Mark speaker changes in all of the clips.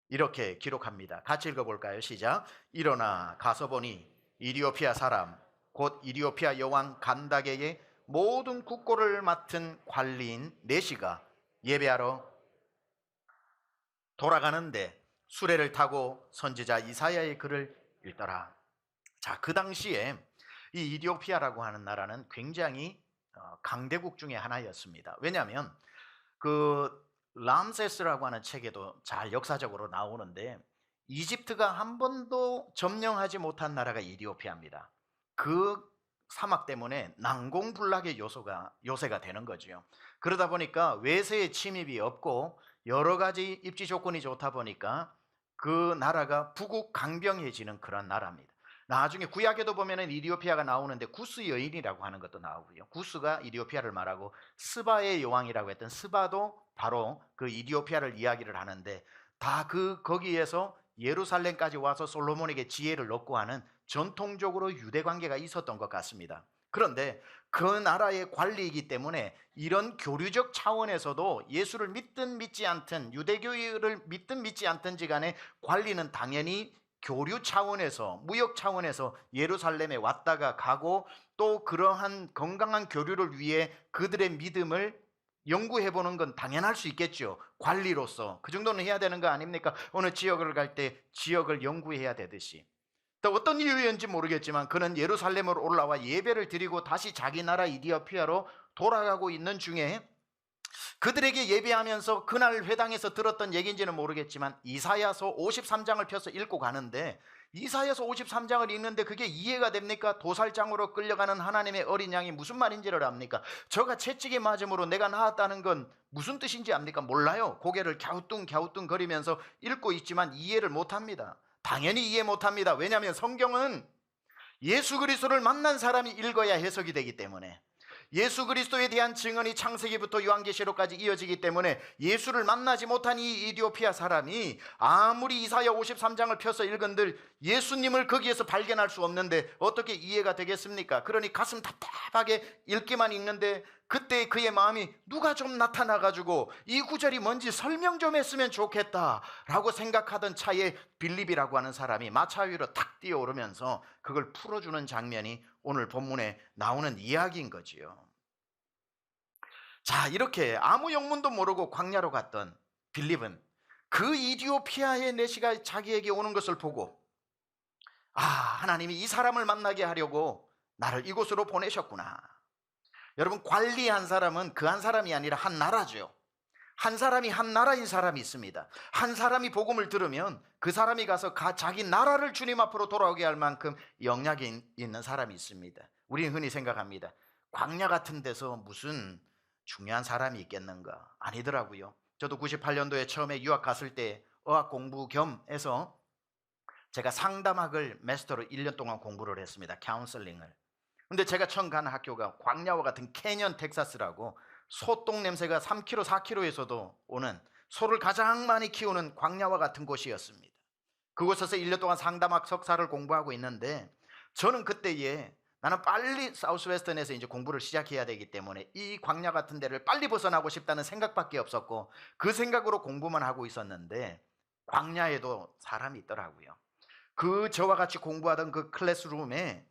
Speaker 1: 이렇게 기록합니다. 같이 읽어볼까요? 시작. 일어나 가서 보니 이디오피아 사람 곧 이디오피아 여왕 간다게의 모든 국고를 맡은 관리인 네시가 예배하러 돌아가는데 수레를 타고 선지자 이사야의 글을 읽더라. 자, 그 당시에 이 이디오피아라고 하는 나라는 굉장히 강대국 중에 하나였습니다. 왜냐하면 그 람세스라고 하는 책에도 잘 역사적으로 나오는데 이집트가 한 번도 점령하지 못한 나라가 이디오피아입니다. 그 사막 때문에 난공불락의 요새가 되는 거죠. 그러다 보니까 외세의 침입이 없고 여러 가지 입지 조건이 좋다 보니까 그 나라가 부국강병해지는 그런 나라입니다. 나중에 구약에도 보면은 이디오피아가 나오는데 구스 여인이라고 하는 것도 나오고요. 구스가 이디오피아를 말하고 스바의 여왕이라고 했던 스바도 바로 그 이디오피아를 이야기를 하는데 다 거기에서 예루살렘까지 와서 솔로몬에게 지혜를 얻고 하는 전통적으로 유대 관계가 있었던 것 같습니다. 그런데 그 나라의 관리이기 때문에 이런 교류적 차원에서도 예수를 믿든 믿지 않든 유대교를 믿든 믿지 않든지 간에 관리는 당연히 교류 차원에서 무역 차원에서 예루살렘에 왔다가 가고 또 그러한 건강한 교류를 위해 그들의 믿음을 연구해보는 건 당연할 수 있겠죠. 관리로서 그 정도는 해야 되는 거 아닙니까? 어느 지역을 갈 때 지역을 연구해야 되듯이. 또 어떤 이유였는지 모르겠지만 그는 예루살렘으로 올라와 예배를 드리고 다시 자기 나라 이디오피아로 돌아가고 있는 중에 그들에게 예배하면서 그날 회당에서 들었던 얘기인지는 모르겠지만 이사야서 53장을 펴서 읽고 가는데 이사야서 53장을 읽는데 그게 이해가 됩니까? 도살장으로 끌려가는 하나님의 어린 양이 무슨 말인지를 압니까? 저가 채찍에 맞음으로 내가 나았다는 건 무슨 뜻인지 압니까? 몰라요. 고개를 갸우뚱 거리면서 읽고 있지만 이해를 못합니다. 당연히 이해 못합니다. 왜냐하면 성경은 예수 그리스도를 만난 사람이 읽어야 해석이 되기 때문에 예수 그리스도에 대한 증언이 창세기부터 요한계시록까지 이어지기 때문에 예수를 만나지 못한 이 이디오피아 사람이 아무리 이사야 53장을 펴서 읽은들 예수님을 거기에서 발견할 수 없는데 어떻게 이해가 되겠습니까? 그러니 가슴 답답하게 읽기만 읽는데 그때 그의 마음이 누가 좀 나타나가지고 이 구절이 뭔지 설명 좀 했으면 좋겠다라고 생각하던 차에 빌립이라고 하는 사람이 마차 위로 탁 뛰어오르면서 그걸 풀어주는 장면이 오늘 본문에 나오는 이야기인 거지요. 자, 이렇게 아무 영문도 모르고 광야로 갔던 빌립은 그 이디오피아의 내시가 자기에게 오는 것을 보고 하나님이 이 사람을 만나게 하려고 나를 이곳으로 보내셨구나. 여러분, 관리한 사람은 그 한 사람이 아니라 한 나라죠. 한 사람이 한 나라인 사람이 있습니다. 한 사람이 복음을 들으면 그 사람이 가서 자기 나라를 주님 앞으로 돌아오게 할 만큼 영향이 있는 사람이 있습니다. 우리는 흔히 생각합니다. 광야 같은 데서 무슨 중요한 사람이 있겠는가? 아니더라고요. 저도 98년도에 처음에 유학 갔을 때 어학 공부 겸 해서 제가 상담학을 마스터로 1년 동안 공부를 했습니다. 카운슬링을. 근데 제가 처음 간 학교가 광야와 같은 캐년 텍사스라고 소똥 냄새가 3km, 4km에서도 오는 소를 가장 많이 키우는 광야와 같은 곳이었습니다. 그곳에서 1년 동안 상담학 석사를 공부하고 있는데 저는 그때에 나는 빨리 사우스웨스턴에서 이제 공부를 시작해야 되기 때문에 이 광야 같은 데를 빨리 벗어나고 싶다는 생각밖에 없었고 그 생각으로 공부만 하고 있었는데 광야에도 사람이 있더라고요. 저와 같이 공부하던 그 클래스룸에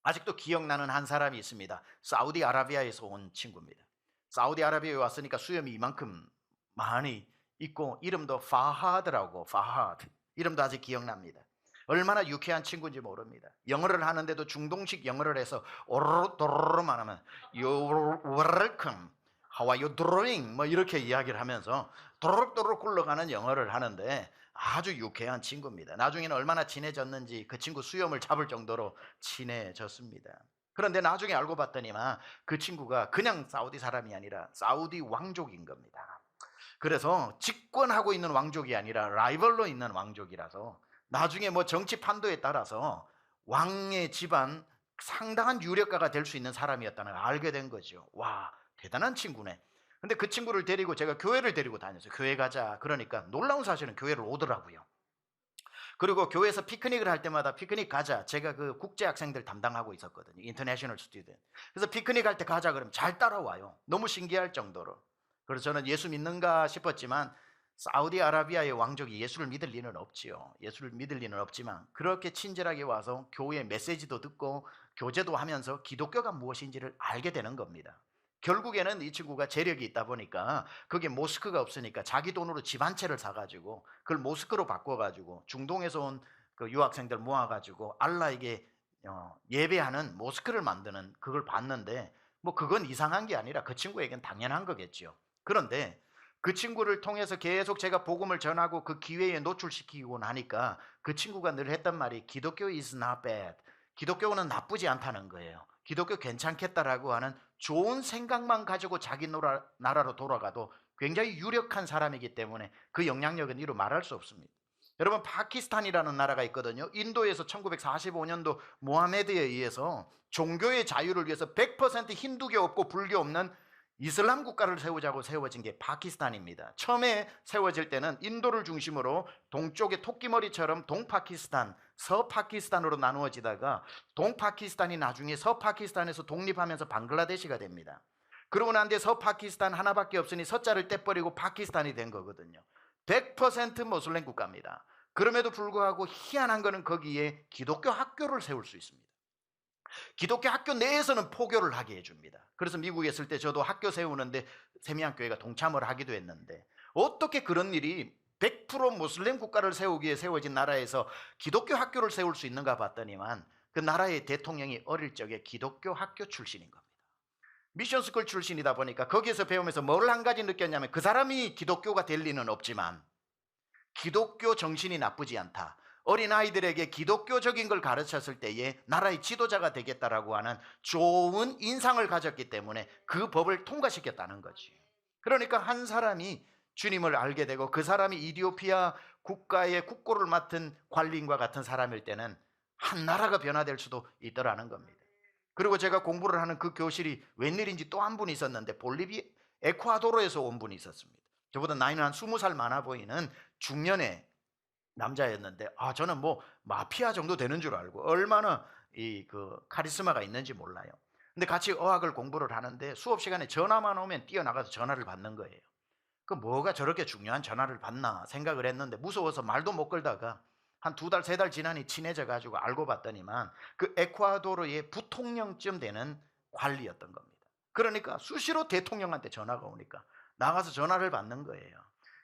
Speaker 1: 아직도 기억나는 한 사람이 있습니다. 사우디아라비아에서 온 친구입니다. 사우디아라비아에 왔으니까 수염이 이만큼 많이 있고 이름도 파하드라고 파하드 이름도 아직 기억납니다. 얼마나 유쾌한 친구인지 모릅니다. 영어를 하는데도 중동식 영어를 해서 오로로도로로만 하면 You're welcome, How are you doing? 뭐 이렇게 이야기를 하면서 도로록 굴러가는 영어를 하는데 아주 유쾌한 친구입니다. 나중에는 얼마나 친해졌는지 그 친구 수염을 잡을 정도로 친해졌습니다. 그런데 나중에 알고 봤더니만 그 친구가 그냥 사우디 사람이 아니라 사우디 왕족인 겁니다. 그래서 집권하고 있는 왕족이 아니라 라이벌로 있는 왕족이라서 나중에 뭐 정치 판도에 따라서 왕의 집안 상당한 유력가가 될 수 있는 사람이었다는 걸 알게 된 거죠. 와, 대단한 친구네. 근데 그 친구를 데리고 제가 교회를 데리고 다녔어요. 교회 가자. 그러니까 놀라운 사실은 교회를 오더라고요. 그리고 교회에서 피크닉을 할 때마다 피크닉 가자. 제가 그 국제 학생들 담당하고 있었거든요. 인터내셔널 스튜던트. 그래서 피크닉 할 때 가자 그러면 잘 따라와요. 너무 신기할 정도로. 그래서 저는 예수 믿는가 싶었지만 사우디아라비아의 왕족이 예수를 믿을 리는 없지요. 예수를 믿을 리는 없지만 그렇게 친절하게 와서 교회 메시지도 듣고 교제도 하면서 기독교가 무엇인지를 알게 되는 겁니다. 결국에는 이 친구가 재력이 있다 보니까 그게 모스크가 없으니까 자기 돈으로 집 한 채를 사가지고 그걸 모스크로 바꿔가지고 중동에서 온 그 유학생들 모아가지고 알라에게 예배하는 모스크를 만드는 그걸 봤는데 뭐 그건 이상한 게 아니라 그 친구에겐 당연한 거겠죠. 그런데 그 친구를 통해서 계속 제가 복음을 전하고 그 기회에 노출시키고 나니까 그 친구가 늘 했던 말이 기독교 is not bad. 기독교는 나쁘지 않다는 거예요. 기독교 괜찮겠다라고 하는 좋은 생각만 가지고 자기 나라로 돌아가도 굉장히 유력한 사람이기 때문에 그 영향력은 이루 말할 수 없습니다. 여러분, 파키스탄이라는 나라가 있거든요. 인도에서 1945년도 모하메드에 의해서 종교의 자유를 위해서 100% 힌두교 없고 불교 없는 이슬람 국가를 세우자고 세워진 게 파키스탄입니다. 처음에 세워질 때는 인도를 중심으로 동쪽의 토끼머리처럼 동파키스탄, 서파키스탄으로 나누어지다가 동파키스탄이 나중에 서파키스탄에서 독립하면서 방글라데시가 됩니다. 그러고 난 뒤에 서파키스탄 하나밖에 없으니 서자를 떼버리고 파키스탄이 된 거거든요. 100% 모슬렘 국가입니다. 그럼에도 불구하고 희한한 거는 거기에 기독교 학교를 세울 수 있습니다. 기독교 학교 내에서는 포교를 하게 해줍니다. 그래서 미국에 있을 때 저도 학교 세우는데 세미안교회가 동참을 하기도 했는데 어떻게 그런 일이 100% 모슬렘 국가를 세우기에 세워진 나라에서 기독교 학교를 세울 수 있는가 봤더니만 그 나라의 대통령이 어릴 적에 기독교 학교 출신인 겁니다. 미션스쿨 출신이다 보니까 거기에서 배우면서 뭘 한 가지 느꼈냐면 그 사람이 기독교가 될 리는 없지만 기독교 정신이 나쁘지 않다. 어린아이들에게 기독교적인 걸 가르쳤을 때에 나라의 지도자가 되겠다라고 하는 좋은 인상을 가졌기 때문에 그 법을 통과시켰다는 거지. 그러니까 한 사람이 주님을 알게 되고 그 사람이 이디오피아 국가의 국고를 맡은 관리인과 같은 사람일 때는 한 나라가 변화될 수도 있더라는 겁니다. 그리고 제가 공부를 하는 그 교실이 웬일인지 또 한 분이 있었는데 에콰도르에서 온 분이 있었습니다. 저보다 나이는 한 20살 많아 보이는 중년의 남자였는데 저는 뭐 마피아 정도 되는 줄 알고 얼마나 그 카리스마가 있는지 몰라요. 근데 같이 어학을 공부를 하는데 수업 시간에 전화만 오면 뛰어나가서 전화를 받는 거예요. 그 뭐가 저렇게 중요한 전화를 받나 생각을 했는데 무서워서 말도 못 걸다가 한 2달, 3달 지나니 친해져 가지고 알고 봤더니만 그 에콰도르의 부통령쯤 되는 관리였던 겁니다. 그러니까 수시로 대통령한테 전화가 오니까 나가서 전화를 받는 거예요.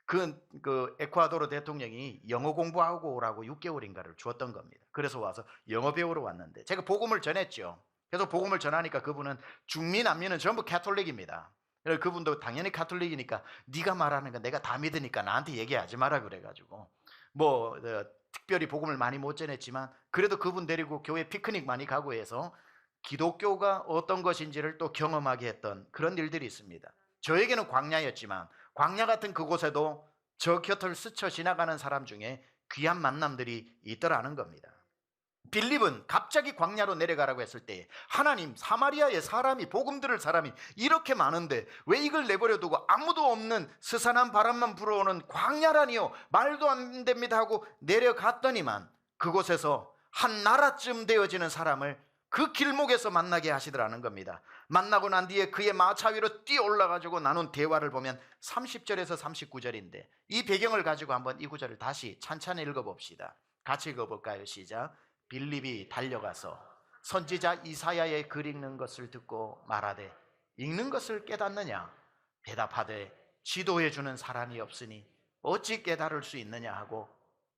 Speaker 1: 그 에콰도르 대통령이 영어 공부하고 오라고 6개월인가를 주었던 겁니다. 그래서 와서 영어 배우러 왔는데 제가 복음을 전했죠. 그래서 복음을 전하니까 그분은 중미 남미는 전부 가톨릭입니다. 그래서 그분도 당연히 가톨릭이니까 네가 말하는 거 내가 다 믿으니까 나한테 얘기하지 마라 그래가지고 특별히 복음을 많이 못 전했지만 그래도 그분 데리고 교회 피크닉 많이 가고 해서 기독교가 어떤 것인지를 또 경험하게 했던 그런 일들이 있습니다. 저에게는 광야였지만 광야 같은 그곳에도 저 곁을 스쳐 지나가는 사람 중에 귀한 만남들이 있더라는 겁니다. 빌립은 갑자기 광야로 내려가라고 했을 때 하나님, 사마리아에 사람이 복음 들을 사람이 이렇게 많은데 왜 이걸 내버려 두고 아무도 없는 스산한 바람만 불어오는 광야라니요, 말도 안 됩니다 하고 내려갔더니만 그곳에서 한 나라쯤 되어지는 사람을 그 길목에서 만나게 하시더라는 겁니다. 만나고 난 뒤에 그의 마차 위로 뛰어 올라가지고 나눈 대화를 보면 30절에서 39절인데 이 배경을 가지고 한번 이 구절을 다시 찬찬히 읽어봅시다. 같이 읽어볼까요? 시작. 빌립이 달려가서 선지자 이사야의 글 읽는 것을 듣고 말하되 읽는 것을 깨닫느냐? 대답하되 지도해 주는 사람이 없으니 어찌 깨달을 수 있느냐 하고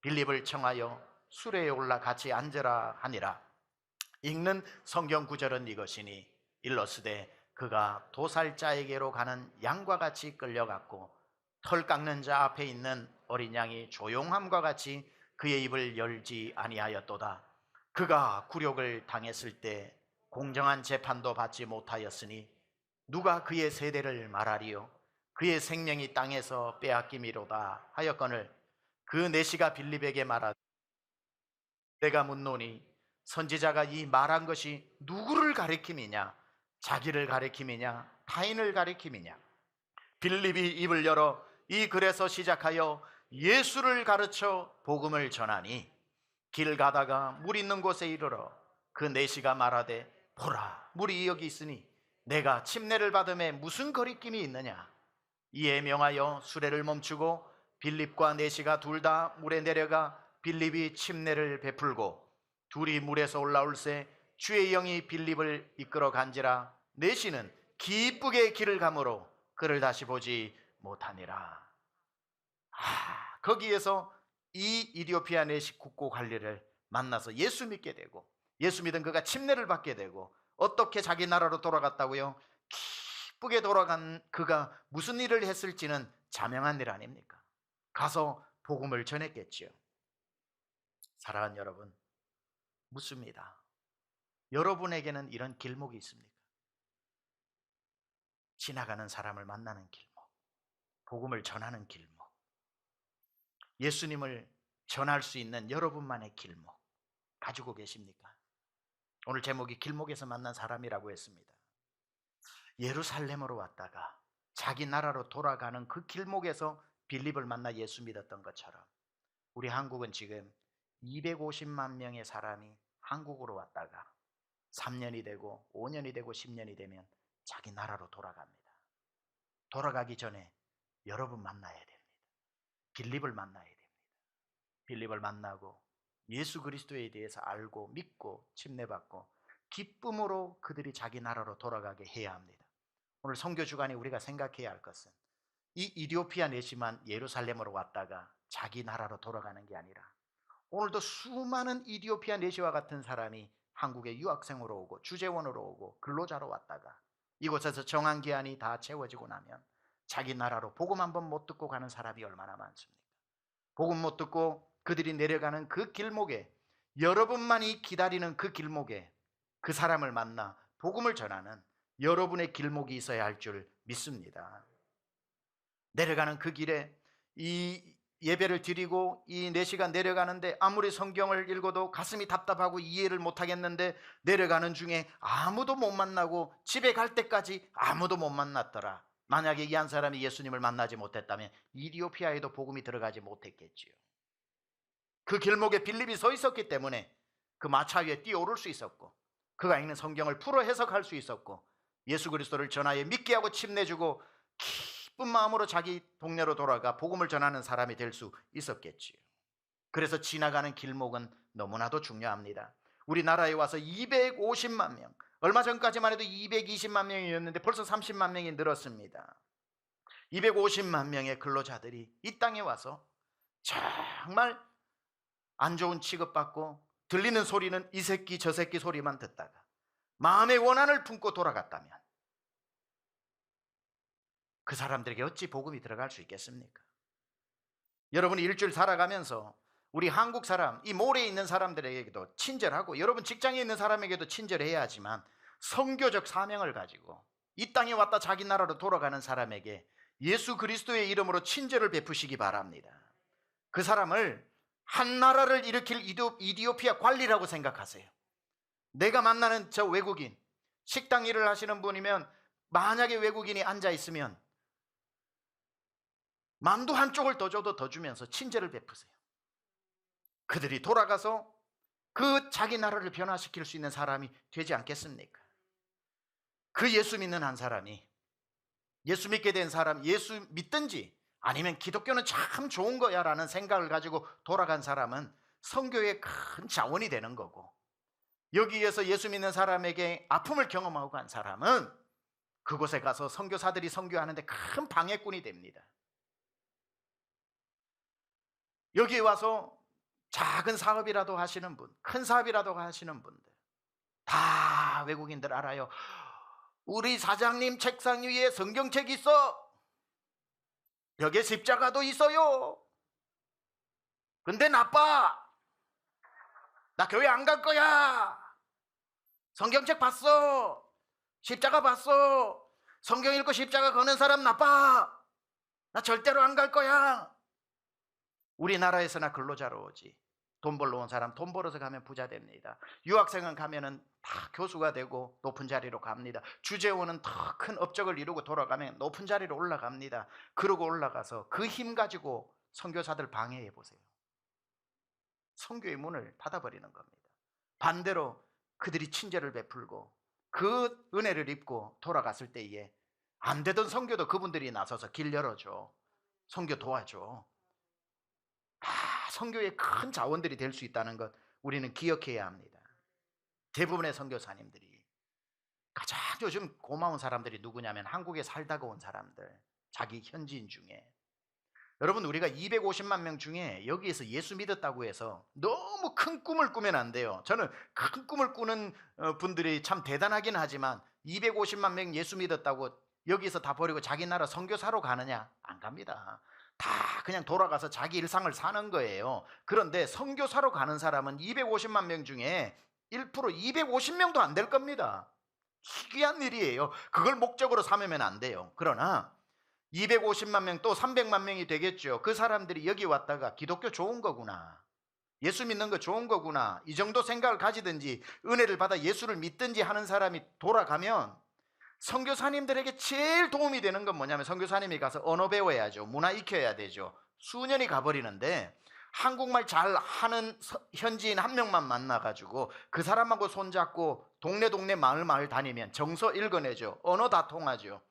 Speaker 1: 빌립을 청하여 수레에 올라 같이 앉으라 하니라. 읽는 성경 구절은 이것이니 일러스되 그가 도살자에게로 가는 양과 같이 끌려갔고 털 깎는 자 앞에 있는 어린 양이 조용함과 같이 그의 입을 열지 아니하였도다. 그가 굴욕을 당했을 때 공정한 재판도 받지 못하였으니 누가 그의 세대를 말하리요? 그의 생명이 땅에서 빼앗김이로다 하였거늘 그 내시가 빌립에게 말하되 내가 묻노니 선지자가 이 말한 것이 누구를 가리킴이냐? 자기를 가리킴이냐? 타인을 가리킴이냐? 빌립이 입을 열어 이 글에서 시작하여 예수를 가르쳐 복음을 전하니 길 가다가 물 있는 곳에 이르러 그 내시가 말하되 보라, 물이 여기 있으니 내가 침례를 받음에 무슨 거리낌이 있느냐? 이에 명하여 수레를 멈추고 빌립과 내시가 둘 다 물에 내려가 빌립이 침례를 베풀고 둘이 물에서 올라올새 주의 영이 빌립을 이끌어 간지라 내시는 기쁘게 길을 가므로 그를 다시 보지 못하니라. 거기에서 이 이디오피아 내시 국고 관리를 만나서 예수 믿게 되고 예수 믿은 그가 침례를 받게 되고 어떻게 자기 나라로 돌아갔다고요? 기쁘게 돌아간 그가 무슨 일을 했을지는 자명한 일 아닙니까? 가서 복음을 전했겠지요. 사랑하는 여러분, 묻습니다. 여러분에게는 이런 길목이 있습니까? 지나가는 사람을 만나는 길목, 복음을 전하는 길목, 예수님을 전할 수 있는 여러분만의 길목 가지고 계십니까? 오늘 제목이 길목에서 만난 사람이라고 했습니다. 예루살렘으로 왔다가 자기 나라로 돌아가는 그 길목에서 빌립을 만나 예수 믿었던 것처럼 우리 한국은 지금 250만 명의 사람이 한국으로 왔다가 3년이 되고 5년이 되고 10년이 되면 자기 나라로 돌아갑니다. 돌아가기 전에 여러분 만나야 됩니다. 빌립을 만나야 됩니다. 빌립을 만나고 예수 그리스도에 대해서 알고 믿고 침례받고 기쁨으로 그들이 자기 나라로 돌아가게 해야 합니다. 오늘 선교 주간에 우리가 생각해야 할 것은 이 이디오피아 내시만 예루살렘으로 왔다가 자기 나라로 돌아가는 게 아니라 오늘도 수많은 이디오피아 내시와 같은 사람이 한국에 유학생으로 오고 주재원으로 오고 근로자로 왔다가 이곳에서 정한 기한이 다 채워지고 나면 자기 나라로 복음 한 번 못 듣고 가는 사람이 얼마나 많습니까? 복음 못 듣고 그들이 내려가는 그 길목에 여러분만이 기다리는 그 길목에 그 사람을 만나 복음을 전하는 여러분의 길목이 있어야 할 줄 믿습니다. 내려가는 그 길에 이 예배를 드리고 이 4시간 내려가는데 아무리 성경을 읽어도 가슴이 답답하고 이해를 못하겠는데 내려가는 중에 아무도 못 만나고 집에 갈 때까지 아무도 못 만났더라. 만약에 이 한 사람이 예수님을 만나지 못했다면 이디오피아에도 복음이 들어가지 못했겠지요. 그 길목에 빌립이 서 있었기 때문에 그 마차 위에 뛰어오를 수 있었고 그가 읽는 성경을 풀어 해석할 수 있었고 예수 그리스도를 전하여 믿게 하고 침례주고 기쁜 마음으로 자기 동네로 돌아가 복음을 전하는 사람이 될 수 있었겠지요. 그래서 지나가는 길목은 너무나도 중요합니다. 우리나라에 와서 250만 명, 얼마 전까지만 해도 220만 명이었는데 벌써 30만 명이 늘었습니다. 250만 명의 근로자들이 이 땅에 와서 정말 안 좋은 취급받고 들리는 소리는 이 새끼 저 새끼 소리만 듣다가 마음의 원한을 품고 돌아갔다면 그 사람들에게 어찌 복음이 들어갈 수 있겠습니까? 여러분이 일주일 살아가면서 우리 한국 사람, 이 모래에 있는 사람들에게도 친절하고 여러분 직장에 있는 사람에게도 친절해야 하지만 선교적 사명을 가지고 이 땅에 왔다 자기 나라로 돌아가는 사람에게 예수 그리스도의 이름으로 친절을 베푸시기 바랍니다. 그 사람을 한 나라를 일으킬 이디오피아 관리라고 생각하세요. 내가 만나는 저 외국인, 식당 일을 하시는 분이면 만약에 외국인이 앉아 있으면 만두 한 쪽을 더 줘도 더 주면서 친절을 베푸세요. 그들이 돌아가서 그 자기 나라를 변화시킬 수 있는 사람이 되지 않겠습니까? 그 예수 믿는 한 사람이, 예수 믿게 된 사람, 예수 믿든지 아니면 기독교는 참 좋은 거야 라는 생각을 가지고 돌아간 사람은 선교의 큰 자원이 되는 거고, 여기에서 예수 믿는 사람에게 아픔을 경험하고 간 사람은 그곳에 가서 선교사들이 선교하는데 큰 방해꾼이 됩니다. 여기에 와서 작은 사업이라도 하시는 분, 큰 사업이라도 하시는 분들 다 외국인들 알아요. 우리 사장님 책상 위에 성경책 있어. 벽에 십자가도 있어요. 근데 나빠. 나 교회 안 갈 거야. 성경책 봤어. 십자가 봤어. 성경 읽고 십자가 거는 사람 나빠. 나 절대로 안 갈 거야. 우리나라에서나 근로자로 오지. 돈 벌러 온 사람 돈 벌어서 가면 부자 됩니다. 유학생은 가면은 다 교수가 되고 높은 자리로 갑니다. 주재원은 더 큰 업적을 이루고 돌아가면 높은 자리로 올라갑니다. 그러고 올라가서 그 힘 가지고 선교사들 방해해 보세요. 선교의 문을 닫아버리는 겁니다. 반대로 그들이 친절을 베풀고 그 은혜를 입고 돌아갔을 때에 안 되던 선교도 그분들이 나서서 길 열어줘. 선교 도와줘. 선교의 큰 자원들이 될 수 있다는 것 우리는 기억해야 합니다. 대부분의 선교사님들이 가장 요즘 고마운 사람들이 누구냐면 한국에 살다가 온 사람들, 자기 현지인 중에. 여러분, 우리가 250만 명 중에 여기에서 예수 믿었다고 해서 너무 큰 꿈을 꾸면 안 돼요. 저는 큰 꿈을 꾸는 분들이 참 대단하긴 하지만 250만 명 예수 믿었다고 여기서 다 버리고 자기 나라 선교사로 가느냐? 안 갑니다. 다 그냥 돌아가서 자기 일상을 사는 거예요. 그런데 선교사로 가는 사람은 250만 명 중에 1% 250명도 안 될 겁니다. 희귀한 일이에요. 그걸 목적으로 삼으면 안 돼요. 그러나 250만 명 또 300만 명이 되겠죠. 그 사람들이 여기 왔다가 기독교 좋은 거구나, 예수 믿는 거 좋은 거구나, 이 정도 생각을 가지든지 은혜를 받아 예수를 믿든지 하는 사람이 돌아가면 선교사님들에게 제일 도움이 되는 건 뭐냐면 선교사님이 가서 언어 배워야죠. 문화 익혀야 되죠. 수년이 가버리는데 한국말 잘 하는 현지인 한 명만 만나가지고 그 사람하고 손잡고 동네 마을 다니면 정서 읽어내죠. 언어 다 통하죠.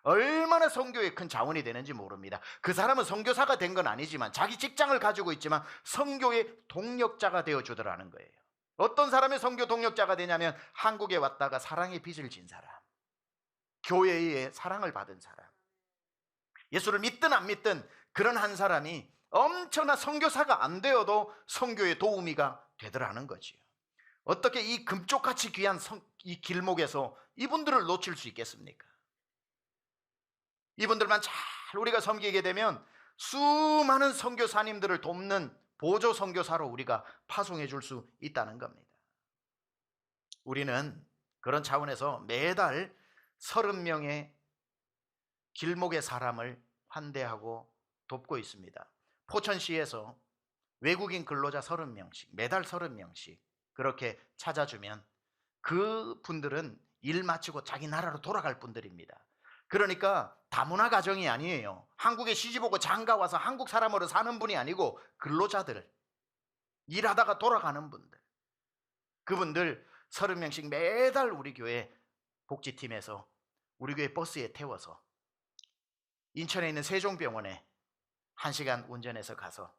Speaker 1: 얼마나 선교에 큰 자원이 되는지 모릅니다. 그 사람은 선교사가 된 건 아니지만 자기 직장을 가지고 있지만 선교의 동력자가 되어주더라는 거예요. 어떤 사람의 선교 동력자가 되냐면 한국에 왔다가 사랑의 빚을 진 사람, 교회의 사랑을 받은 사람, 예수를 믿든 안 믿든 그런 한 사람이 엄청난 선교사가 안 되어도 선교의 도우미가 되더라는 거지요. 어떻게 이 금쪽같이 귀한 이 길목에서 이분들을 놓칠 수 있겠습니까? 이분들만 잘 우리가 섬기게 되면 수많은 선교사님들을 돕는 보조 선교사로 우리가 파송해 줄 수 있다는 겁니다. 우리는 그런 차원에서 매달 30명의 길목의 사람을 환대하고 돕고 있습니다. 포천시에서 외국인 근로자 30명씩 매달 30명씩 그렇게 찾아주면 그 분들은 일 마치고 자기 나라로 돌아갈 분들입니다. 그러니까 다문화 가정이 아니에요. 한국에 시집오고 장가 와서 한국 사람으로 사는 분이 아니고 근로자들, 일하다가 돌아가는 분들, 그분들 30명씩 매달 우리 교회 복지팀에서 우리 교회 버스에 태워서 인천에 있는 세종병원에 1시간 운전해서 가서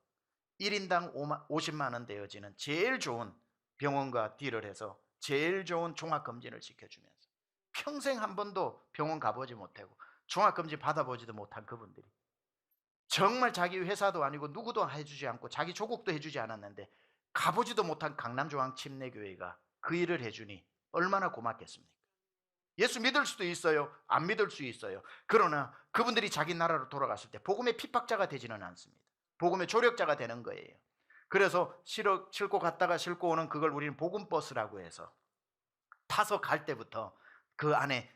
Speaker 1: 1인당 50만 원 되어지는 제일 좋은 병원과 딜을 해서 제일 좋은 종합검진을 시켜주면서 평생 한 번도 병원 가보지 못하고 종합검진 받아보지도 못한 그분들이 정말 자기 회사도 아니고 누구도 해주지 않고 자기 조국도 해주지 않았는데 가보지도 못한 강남중앙침례교회가 그 일을 해주니 얼마나 고맙겠습니까? 예수 믿을 수도 있어요, 안 믿을 수 있어요. 그러나 그분들이 자기 나라로 돌아갔을 때 복음의 핍박자가 되지는 않습니다. 복음의 조력자가 되는 거예요. 그래서 싣고 갔다가 싣고 오는 그걸 우리는 복음버스라고 해서 타서 갈 때부터 그 안에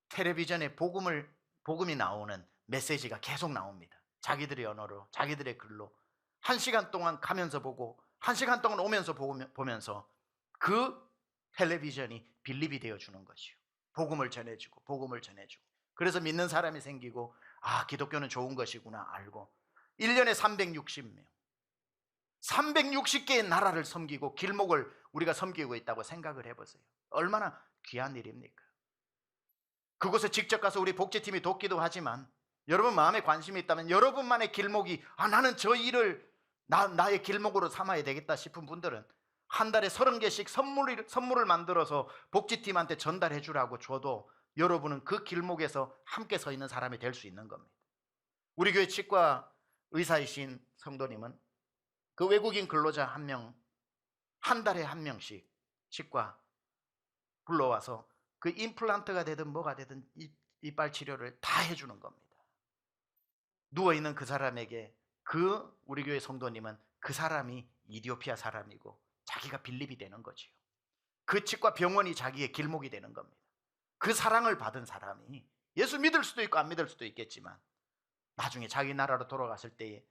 Speaker 1: 텔레비전에 복음이 나오는 메시지가 계속 나옵니다. 자기들의 언어로, 자기들의 글로 1시간 동안 가면서 보고 1시간 동안 오면서 보면서 그 텔레비전이 빌립이 되어주는 것이요. 복음을 전해주고 복음을 전해주고 그래서 믿는 사람이 생기고 아, 기독교는 좋은 것이구나 알고 1년에 360명 360개의 나라를 섬기고 길목을 우리가 섬기고 있다고 생각을 해보세요. 얼마나 귀한 일입니까? 그곳에 직접 가서 우리 복지팀이 돕기도 하지만 여러분 마음에 관심이 있다면 여러분만의 길목이 나는 저 일을 나의 길목으로 삼아야 되겠다 싶은 분들은 한 달에 30개씩 선물을 만들어서 복지팀한테 전달해 주라고 줘도 여러분은 그 길목에서 함께 서 있는 사람이 될 수 있는 겁니다. 우리 교회 치과 의사이신 성도님은 그 외국인 근로자 한 명, 한 달에 한 명씩 치과 불러와서 그 임플란트가 되든 뭐가 되든 이빨 치료를 다 해주는 겁니다. 누워있는 그 사람에게 그 우리 교회 성도님은 그 사람이 이디오피아 사람이고 자기가 빌립이 되는 거지요. 그 치과 병원이 자기의 길목이 되는 겁니다. 그 사랑을 받은 사람이 예수 믿을 수도 있고 안 믿을 수도 있겠지만 나중에 자기 나라로 돌아갔을 때에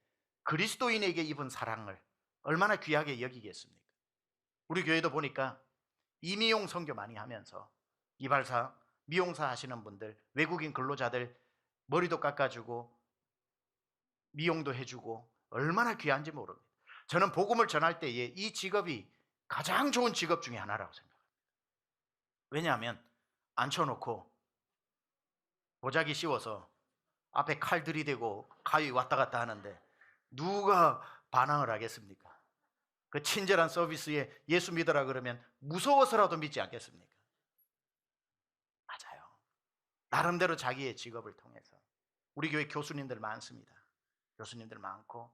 Speaker 1: 그리스도인에게 입은 사랑을 얼마나 귀하게 여기겠습니까? 우리 교회도 보니까 이미용 선교 많이 하면서 이발사, 미용사 하시는 분들, 외국인 근로자들 머리도 깎아주고 미용도 해주고 얼마나 귀한지 모릅니다. 저는 복음을 전할 때에 이 직업이 가장 좋은 직업 중에 하나라고 생각합니다. 왜냐하면 앉혀놓고 보자기 씌워서 앞에 칼 들이대고 가위 왔다 갔다 하는데 누가 반항을 하겠습니까? 그 친절한 서비스에 예수 믿어라 그러면 무서워서라도 믿지 않겠습니까? 맞아요. 나름대로 자기의 직업을 통해서. 우리 교회 교수님들 많습니다. 교수님들 많고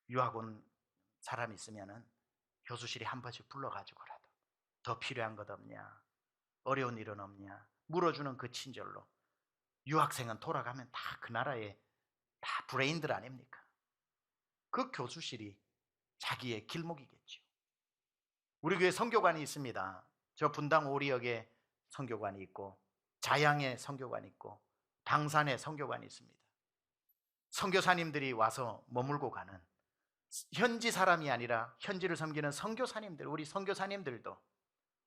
Speaker 1: 유학 온 사람 있으면은 교수실에 한 번씩 불러가지고라도 더 필요한 것 없냐, 어려운 일은 없냐 물어주는 그 친절로. 유학생은 돌아가면 다 그 나라의 다 브레인들 아닙니까? 그 교수실이 자기의 길목이겠죠. 우리 교회 선교관이 있습니다. 저 분당 오리역에 선교관이 있고 자양에 선교관이 있고 당산에 선교관이 있습니다. 선교사님들이 와서 머물고 가는, 현지 사람이 아니라 현지를 섬기는 선교사님들, 우리 선교사님들도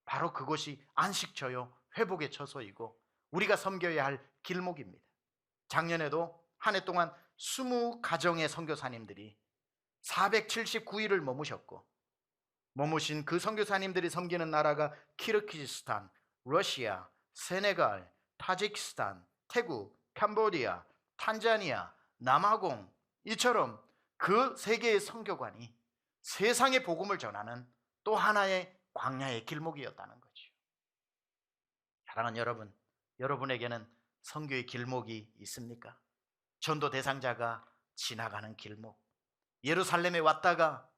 Speaker 1: 바로 그곳이 안식처요 회복의 처소이고 우리가 섬겨야 할 길목입니다. 작년에도 한 해 동안 20가정의 선교사님들이 479일을 머무신 그 선교사님들이 섬기는 나라가 키르기즈스탄, 러시아, 세네갈, 타지키스탄, 태국, 캄보디아, 탄자니아, 남아공, 이처럼 그 세 개의 선교관이 세상의 복음을 전하는 또 하나의 광야의 길목이었다는 거죠. 사랑하는 여러분, 여러분에게는 선교의 길목이 있습니까? 전도 대상자가 지나가는 길목, 예루살렘에 왔다가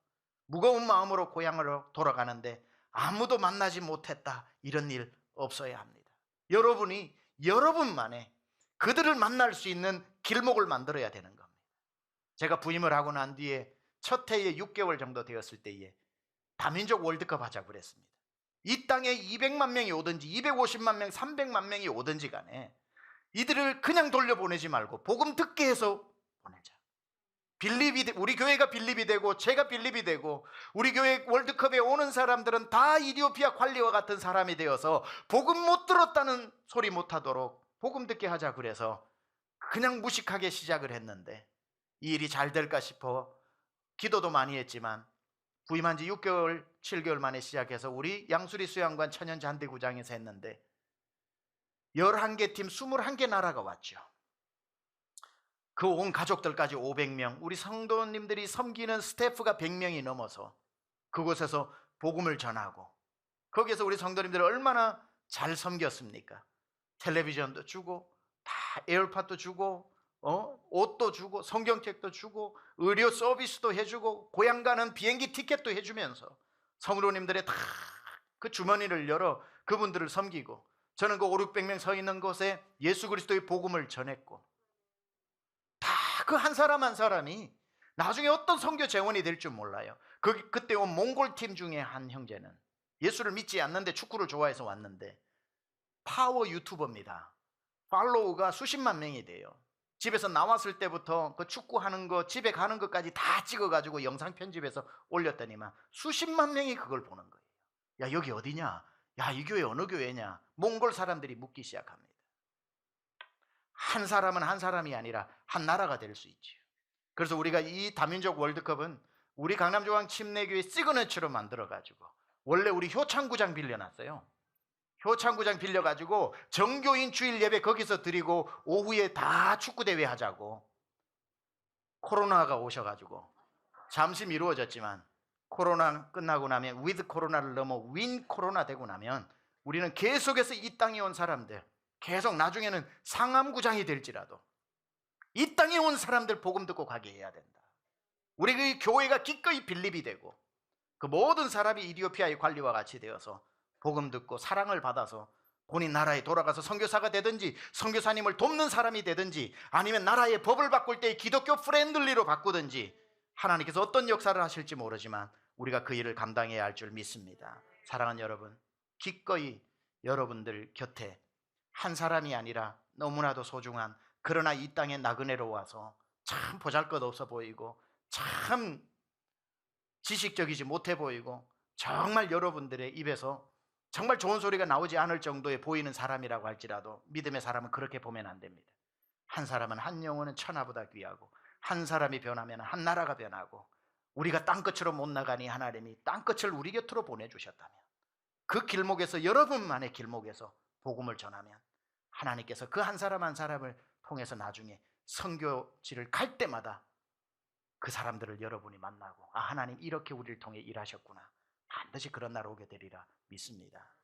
Speaker 1: 무거운 마음으로 고향으로 돌아가는데 아무도 만나지 못했다, 이런 일 없어야 합니다. 여러분이 여러분만의 그들을 만날 수 있는 길목을 만들어야 되는 겁니다. 제가 부임을 하고 난 뒤에 첫 해에 6개월 정도 되었을 때에 다민족 월드컵 하자고 그랬습니다. 이 땅에 200만 명이 오든지 250만 명, 300만 명이 오든지 간에 이들을 그냥 돌려보내지 말고 복음 듣게 해서 보내자. 우리 교회가 빌립이 되고 제가 빌립이 되고 우리 교회 월드컵에 오는 사람들은 다 이디오피아 관리와 같은 사람이 되어서 복음 못 들었다는 소리 못하도록 복음 듣게 하자. 그래서 그냥 무식하게 시작을 했는데 이 일이 잘 될까 싶어 기도도 많이 했지만 부임한 지 6개월, 7개월 만에 시작해서 우리 양수리 수양관 천연잔디구장에서 했는데 11개 팀 21개 나라가 왔죠. 그 온 가족들까지 500명, 우리 성도님들이 섬기는 스태프가 100명이 넘어서 그곳에서 복음을 전하고, 거기에서 우리 성도님들이 얼마나 잘 섬겼습니까? 텔레비전도 주고 다 에어팟도 주고 옷도 주고 성경책도 주고 의료 서비스도 해주고 고향 가는 비행기 티켓도 해주면서 성도님들의 다 그 주머니를 열어 그분들을 섬기고, 저는 그 500~600명 서 있는 곳에 예수 그리스도의 복음을 전했고, 다 그 한 사람 한 사람이 나중에 어떤 선교 재원이 될 줄 몰라요. 그때 온 몽골 팀 중에 한 형제는 예수를 믿지 않는데 축구를 좋아해서 왔는데 파워 유튜버입니다. 팔로우가 수십만 명이 돼요. 집에서 나왔을 때부터 그 축구하는 거, 집에 가는 것까지 다 찍어가지고 영상 편집해서 올렸더니만 수십만 명이 그걸 보는 거예요. 야, 여기 어디냐? 야, 이 교회 어느 교회냐? 몽골 사람들이 묻기 시작합니다. 한 사람은 한 사람이 아니라 한 나라가 될 수 있죠. 그래서 우리가 이 다민족 월드컵은 우리 강남조강 침례교회 시그너처로 만들어가지고, 원래 우리 효창구장 빌려놨어요. 효창구장 빌려가지고 정교인 주일 예배 거기서 드리고 오후에 다 축구대회 하자고. 코로나가 오셔가지고 잠시 미루어졌지만 코로나 끝나고 나면 with 코로나를 넘어 win 코로나 되고 나면 우리는 계속해서 이 땅에 온 사람들, 계속 나중에는 상암구장이 될지라도 이 땅에 온 사람들 복음 듣고 가게 해야 된다. 우리 그 교회가 기꺼이 빌립이 되고 그 모든 사람이 이디오피아의 관리와 같이 되어서 복음 듣고 사랑을 받아서 본인 나라에 돌아가서 선교사가 되든지 선교사님을 돕는 사람이 되든지 아니면 나라의 법을 바꿀 때 기독교 프렌들리로 바꾸든지 하나님께서 어떤 역사를 하실지 모르지만 우리가 그 일을 감당해야 할 줄 믿습니다. 사랑하는 여러분, 기꺼이 여러분들 곁에 한 사람이 아니라 너무나도 소중한, 그러나 이 땅에 나그네로 와서 참 보잘것없어 보이고 참 지식적이지 못해 보이고 정말 여러분들의 입에서 정말 좋은 소리가 나오지 않을 정도에 보이는 사람이라고 할지라도 믿음의 사람은 그렇게 보면 안 됩니다. 한 사람은 한 영혼은 천하보다 귀하고 한 사람이 변하면 한 나라가 변하고, 우리가 땅끝으로 못 나가니 하나님이 땅끝을 우리 곁으로 보내주셨다면 그 길목에서, 여러분만의 길목에서 복음을 전하면 하나님께서 그 한 사람 한 사람을 통해서 나중에 선교지를 갈 때마다 그 사람들을 여러분이 만나고 하나님 이렇게 우리를 통해 일하셨구나. 반드시 그런 날 오게 되리라 믿습니다.